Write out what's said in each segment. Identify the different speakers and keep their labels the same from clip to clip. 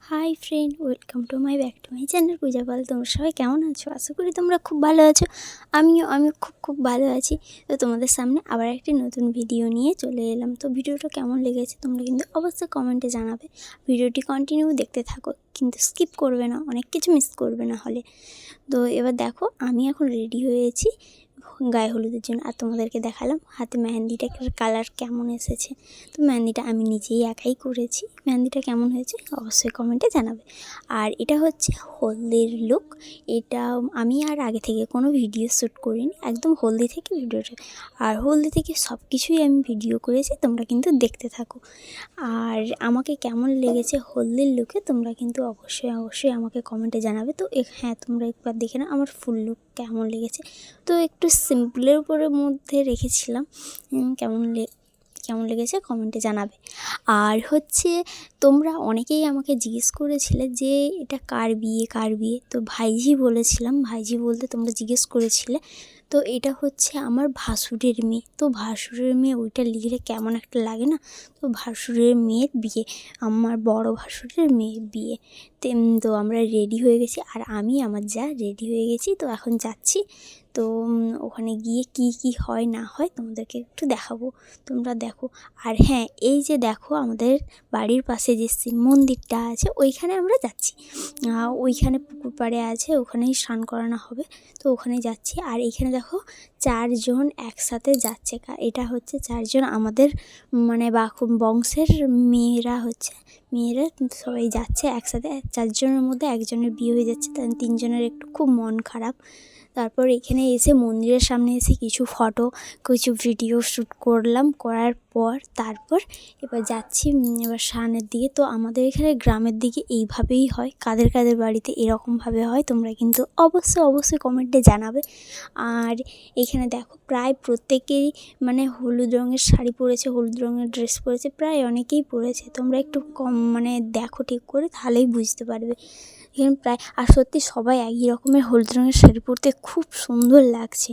Speaker 1: High friend, welcome to back to my channel Puja Pal. তোমরা সবাই কেমন আছো? আশা করি তোমরা খুব ভালো আছো। আমিও খুব ভালো আছি। তো তোমাদের সামনে আবার একটি নতুন ভিডিও নিয়ে চলে এলাম। তো ভিডিওটা কেমন লেগেছে তোমরা কিন্তু অবশ্যই কমেন্টে জানাবে। ভিডিওটি কন্টিনিউ দেখতে থাকো, কিন্তু স্কিপ করবে না, অনেক কিছু মিস করবে না হলে। তো এবার দেখো, আমি এখন রেডি হয়েছি গায়ে হলুদের জন্য, আর তোমাদেরকে দেখালাম হাতে মেহেন্দিটা কালার কেমন এসেছে। তো মেহেন্দিটা আমি নিজেই একাই করেছি। মেহেন্দিটা কেমন হয়েছে অবশ্যই কমেন্টে জানাবে। আর এটা হচ্ছে হলদির লুক। এটা আমি আর আগে থেকে কোনো ভিডিও শ্যুট করিনি, একদম হলদি থেকে ভিডিওটা, আর হলদি থেকে সব কিছুই আমি ভিডিও করেছি। তোমরা কিন্তু দেখতে থাকো। আর আমাকে কেমন লেগেছে হলদির লুকে তোমরা কিন্তু অবশ্যই আমাকে কমেন্টে জানাবে। তো হ্যাঁ, তোমরা একবার দেখে নাও আমার ফুল লুক কেমন লেগেছে। তো একটু সিম্পলের উপরের মধ্যে রেখেছিলাম। কেমন লেগেছে কমেন্টে জানাবে। আর হচ্ছে তোমরা অনেকেই আমাকে জিজ্ঞেস করেছিলে যে এটা কার বিয়ে। তো ভাইঝি বলেছিলাম, ভাইঝি বলতে তোমরা জিজ্ঞেস করেছিলে। তো এটা হচ্ছে আমার ভাসুরের মেয়ে। তো ভাসুরের মেয়ে ওইটা লিখলে কেমন একটা লাগে না? তো ভাসুরের মেয়ের বিয়ে, আমার বড় ভাসুরের মেয়ের বিয়ে। তো আমরা রেডি হয়ে গেছি, আর আমি আমার যা রেডি হয়ে গেছি। তো এখন যাচ্ছি। তো ওখানে গিয়ে কি হয় না হয় তোমাদেরকে একটু দেখাবো, তোমরা দেখো। আর হ্যাঁ, এই যে দেখো আমাদের বাড়ির পাশে যে শিব মন্দিরটা আছে ওইখানে আমরা যাচ্ছি। ওইখানে পুকুর পাড়ে আছে, ওখানেই স্নান করানো হবে। তো ওখানে যাচ্ছি। আর এইখানে দেখো 4 জন একসাথে যাচ্ছে। এটা হচ্ছে 4 জন আমাদের মানে বংশের মেয়েরা সবাই যাচ্ছে একসাথে। 4 জনের মধ্যে একজনের বিয়ে হয়ে যাচ্ছে, তার 3 জনের একটু খুব মন খারাপ। তারপর এখানে এসে মন্দিরের সামনে এসে কিছু ফটো কিছু ভিডিও শ্যুট করলাম। করার পর তারপর এবার যাচ্ছি এবার সামনের দিকে। তো আমাদের এখানে গ্রামের দিকে এইভাবেই হয়। কাদের বাড়িতে এরকমভাবে হয় তোমরা কিন্তু অবশ্যই কমেন্টে জানাবে। আর এখানে দেখো প্রায় প্রত্যেকেই মানে হলুদ রঙের শাড়ি পরেছে, হলুদ রঙের ড্রেস পরেছে, প্রায় অনেকেই পরেছে। তোমরা একটু কম দেখো ঠিক করে, তাহলেই বুঝতে পারবে। এখানে প্রায়, আর সত্যি সবাই একই রকমের হলুদ রঙের শাড়ি পরতে খুব সুন্দর লাগছে।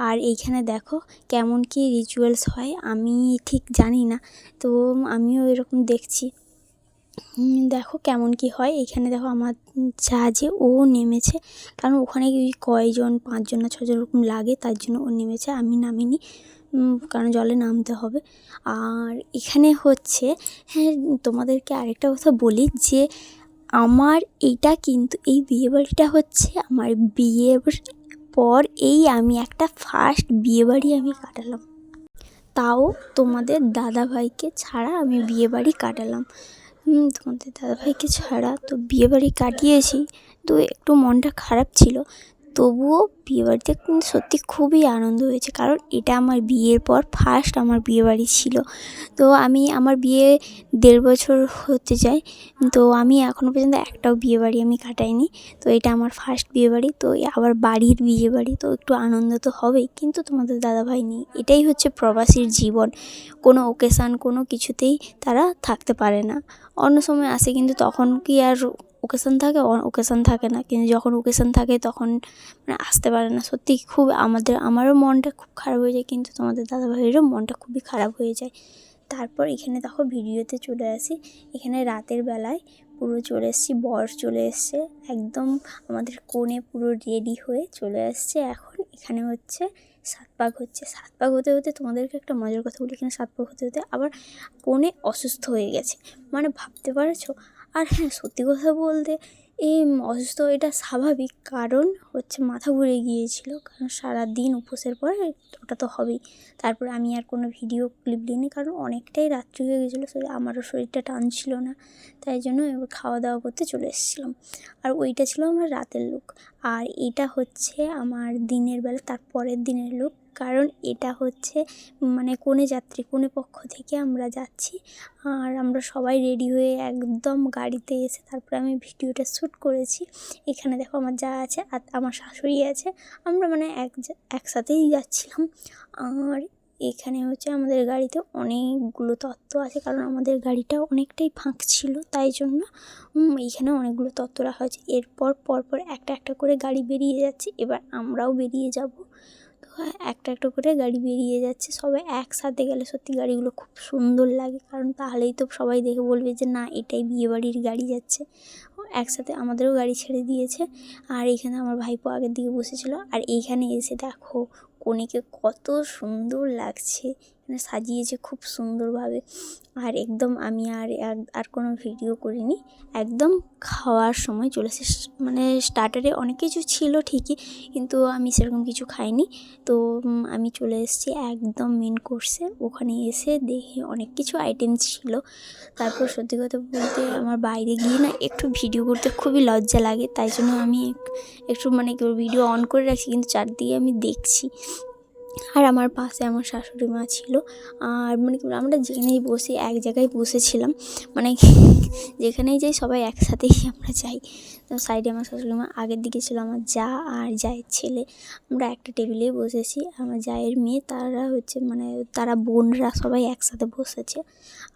Speaker 1: আর এইখানে দেখো কেমন কি রিচুয়ালস হয় আমি ঠিক জানি না, তো আমিও এরকম দেখছি। দেখো কেমন কি হয়। এখানে দেখো আমার যা যে ও নেমেছে, কারণ ওখানে কয়জন 5 জন না 6 জন এরকম লাগে, তার জন্য ও নেমেছে, আমি নামিনি, কারণ জলে নামতে হবে। আর এখানে হচ্ছে, হ্যাঁ তোমাদেরকে আরেকটা কথা বলি যে আমার এইটা কিন্তু এই বিয়েবাড়িটা হচ্ছে আমার বিয়ের পর আমি একটা ফার্স্ট বিয়েবাড়ি আমি কাটালাম, তাও তোমাদের দাদাভাইকে ছাড়া আমি বিয়েবাড়ি কাটালাম। তোমাদের দাদাভাইকে ছাড়া তো বিয়েবাড়ি কাটিয়েছি। তো একটু মনটা খারাপ ছিল, তবুও বিয়েবাড়িতে কিন্তু সত্যি খুবই আনন্দ হয়েছে, কারণ এটা আমার বিয়ের পর ফার্স্ট আমার বিয়েবাড়ি ছিল। তো আমার বিয়ে 1.5 বছর হতে যায়, তো আমি এখনও পর্যন্ত একটাও বিয়েবাড়ি আমি কাটাইনি। তো এটা আমার ফার্স্ট বিয়েবাড়ি, তো আবার বাড়ির বিয়েবাড়ি, তো একটু আনন্দ তো হবেই। কিন্তু তোমাদের দাদাভাই নেই, এটাই হচ্ছে প্রবাসীর জীবন। কোনো ওকেশান কোনো কিছুতেই তারা থাকতে পারে না। অন্য সময় আসে, কিন্তু তখন কি আর ওকেশান থাকে? ওকেশান থাকে না, কিন্তু যখন ওকেশান থাকে তখন আসতে পারে না। সত্যি খুব আমারও মনটা খুব খারাপ হয়ে যায়, কিন্তু তোমাদের দাদাভাইয়েরও মনটা খুবই খারাপ হয়ে যায়। তারপর এখানে দেখো ভিডিওতে চলে আসি। এখানে রাতের বেলায় পুরো চলে এসেছি, বর চলে এসছে একদম, আমাদের কনে পুরো রেডি হয়ে চলে আসছে। এখন এখানে হচ্ছে 7 পাক হচ্ছে। 7 পাক হতে হতে তোমাদেরকে একটা মজার কথা বলি, এখানে 7 পাক হতে হতে আবার কনে অসুস্থ হয়ে গেছে, ভাবতে পারছো? আর হ্যাঁ, সত্যি কথা বলতে এই অসুস্থ এটা স্বাভাবিক, কারণ হচ্ছে মাথা ঘুরে গিয়েছিল, কারণ সারাদিন উপোসের পরে ওটা তো হবেই। তারপরে আমি আর কোনো ভিডিও ক্লিপ দিইনি, কারণ অনেকটাই রাত্রি হয়ে গেছিলো, আমারও শরীরটা টানছিল না, তাই জন্য এবার খাওয়া দাওয়া করতে চলে এসেছিলাম। আর ওইটা ছিল আমার রাতের লুক। আর এটা হচ্ছে আমার দিনের বেলা, তার পরের দিনের লুক, কারণ এটা হচ্ছে কনে পক্ষ থেকে আমরা যাচ্ছি। আর আমরা সবাই রেডি হয়ে একদম গাড়িতে এসে তারপরে আমি ভিডিওটা শ্যুট করেছি। এখানে দেখো আমার যা আছে আর আমার শাশুড়ি আছে, আমরা একসাথেই যাচ্ছিলাম। আর এখানে হচ্ছে আমাদের গাড়িতে অনেকগুলো তত্ত্ব আছে, কারণ আমাদের গাড়িটা অনেকটাই ফাঁক ছিল, তাই জন্য এইখানে অনেকগুলো তত্ত্ব রাখা হয়েছে। এরপর পরপর একটা করে গাড়ি বেরিয়ে যাচ্ছে, এবার আমরাও বেরিয়ে যাব। তো দেখো একটা একটা করে গাড়ি বেরিয়ে যাচ্ছে, সবাই একসাথে গেলে সত্যি গাড়িগুলো খুব সুন্দর লাগে, কারণ তাহলেই তো সবাই দেখে বলবে যে না এটাই বিয়েবাড়ির গাড়ি যাচ্ছে। একসাথে আমাদেরও গাড়ি ছেড়ে দিয়েছে। আর এইখানে আমার ভাইপো আগের দিকে বসেছিল। আর এইখানে এসে দেখো কনেকে কত সুন্দর লাগছে, মানে সাজিয়েছে খুব সুন্দরভাবে। আর একদম আমি আর কোনো ভিডিও করিনি, একদম খাওয়ার সময় চলে এসে মানে স্টার্টারে অনেক কিছু ছিল ঠিকই, কিন্তু আমি সেরকম কিছু খাইনি। তো আমি চলে এসেছি একদম মেন কোর্সে। ওখানে এসে দেখি অনেক কিছু আইটেম ছিল। তারপর সত্যি কথা বলতে আমার বাইরে গিয়ে না একটু ভিডিও করতে খুবই লজ্জা লাগে, তাই জন্য আমি একটু মানে ভিডিও অন করে রাখছি, কিন্তু চারদিকে আমি দেখছি। আর আমার পাশে আমার শাশুড়ি মা ছিল। আর মানে আমরা যেখানেই বসি এক জায়গায় বসেছিলাম, মানে যেখানেই যাই সবাই একসাথেই আমরা যাই। তো সাইডে আমার শাশুড়ি মা, আগের দিকে ছিল আমার যা আর জায়ের ছেলে। আমরা একটা টেবিলেই বসেছি। আমার জায়ের মেয়ে তারা হচ্ছে মানে তারা বোনরা সবাই একসাথে বসেছে।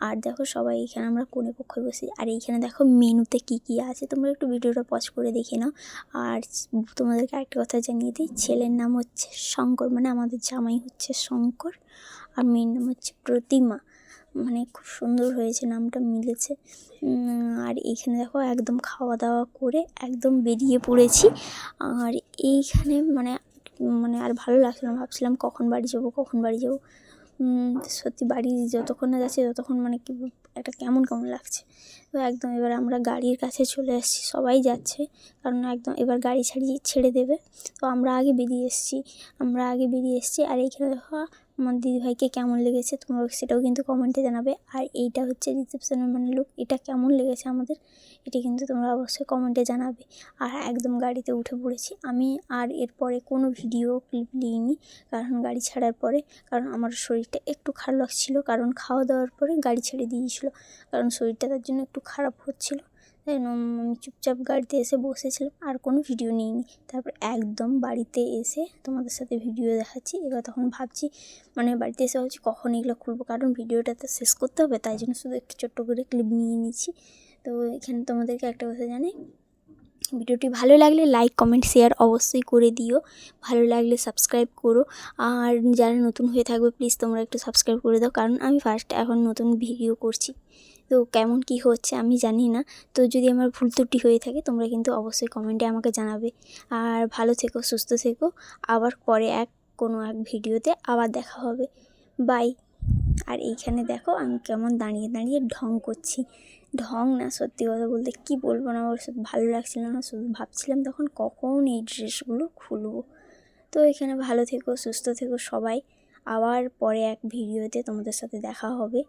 Speaker 1: আর দেখো সবাই এখানে আমরা কোণে পক্ষে বসি। আর এইখানে দেখো মেনুতে কী কী আছে, তোমরা একটু ভিডিওটা পজ করে দেখে নাও। আর তোমাদেরকে আরেকটা কথা জানিয়ে দিই, ছেলের নাম হচ্ছে শঙ্কর, মানে আমাদের জামাই হচ্ছে শঙ্কর, আর মেয়ের নাম হচ্ছে প্রতিমা। মানে খুব সুন্দর হয়েছে, নামটা মিলেছে। আর এইখানে দেখো একদম খাওয়া দাওয়া করে একদম বেরিয়ে পড়েছি। আর এইখানে মানে মানে আর ভালো লাগছিল না, ভাবছিলাম কখন বাড়ি যাবো। সত্যি বাড়ি যতক্ষণ না যাচ্ছি ততক্ষণ মানে কি একটা কেমন লাগছে। তো একদম এবার আমরা গাড়ির কাছে চলে এসেছি, সবাই যাচ্ছে, কারণ একদম এবার গাড়ি ছেড়ে দেবে। তো আমরা আগে বেরিয়ে এসেছি। আর এইখানে দেখো আমার দিদিভাইকে কেমন লেগেছে তোমরা সেটাও কিন্তু কমেন্টে জানাবে। আর এইটা হচ্ছে রিসেপশনের মানে লুক, এটা কেমন লেগেছে আমাদের এটা কিন্তু তোমরা অবশ্যই কমেন্টে জানাবে। আর একদম গাড়িতে উঠে পড়েছি আমি। আর এরপরে কোনো ভিডিও ক্লিপ নিইনি, কারণ গাড়ি ছাড়ার পরে, কারণ আমার শরীরটা একটু খারাপ লাগছিলো, কারণ খাওয়া দাওয়ার পরে গাড়ি ছেড়ে দিয়েছিলো, কারণ শরীরটা তার জন্য একটু খারাপ হচ্ছিলো। তাই আমি চুপচাপ গাড়িতে এসে বসেছিলাম, আর কোনো ভিডিও নিইনি। তারপর একদম বাড়িতে এসে তোমাদের সাথে ভিডিও দেখাচ্ছি। এবার তখন ভাবছি মানে বাড়িতে এসে ভাবছি কখন এগুলো খুলবো, কারণ ভিডিওটা তো শেষ করতে হবে, তাই জন্য শুধু একটু ছোট্ট করে ক্লিপ নিয়ে নিচ্ছি। তো এখানে তোমাদেরকে একটা কথা জানি, ভিডিওটি ভালো লাগলে লাইক কমেন্ট শেয়ার অবশ্যই করে দিও, ভালো লাগলে সাবস্ক্রাইব করো। আর যারা নতুন হয়ে থাকবে প্লিজ তোমরা একটু সাবস্ক্রাইব করে দাও, কারণ আমি এখন নতুন ভিডিও করছি। তো কেমন কি হচ্ছে আমি জানি না, তো যদি আমার ভুল ত্রুটি হয়ে থাকে তোমরা কিন্তু অবশ্যই কমেন্টে আমাকে জানাবে। আর ভালো থেকো, সুস্থ থেকো, আবার পরে কোনো এক ভিডিওতে আবার দেখা হবে। বাই। আর এইখানে দেখো আমি কেমন দাঁড়িয়ে ঢং করছি, ঢং না সত্যি কথা বলতে কী বলবো না, ওর সাথে ভালো লাগছিল না, শুধু ভাবছিলাম তখন কখন এই ড্রেসগুলো খুলবো। তো এখানে ভালো থেকো, সুস্থ থেকো সবাই, আবার পরে এক ভিডিওতে তোমাদের সাথে দেখা হবে।